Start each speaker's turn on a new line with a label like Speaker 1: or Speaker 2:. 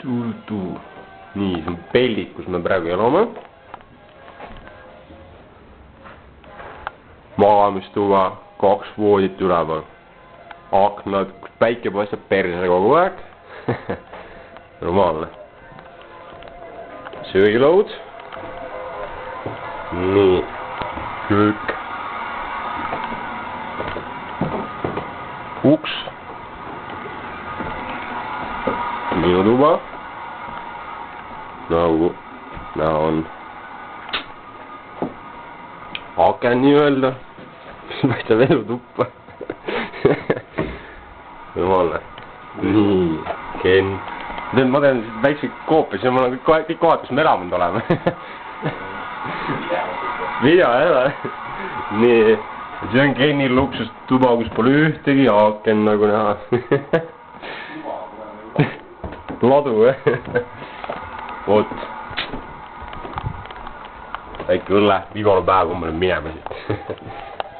Speaker 1: Nii, see on peldik, kus me praegu elame. Magamistuba, 2 voodit üleval. Aknad, kus päike paistab perse kogu aeg. Normaalne. Söögilaud. Nii, köök. Uks. Minu tuba. Nagu näha on. Aken nii-öelda. Paistab elutuppa. Jumala. Nii, Ken. Ma teen väikse koopia, siis ma olen kõik kohad, kus me elanud oleme. Video, jah. Nii, see on Kenni luksustuba, kus pole ühtegi aken nagu näha. Ladu, jah. Oot. Väike õlle, viimane päev, kui ma nüüd minema siit.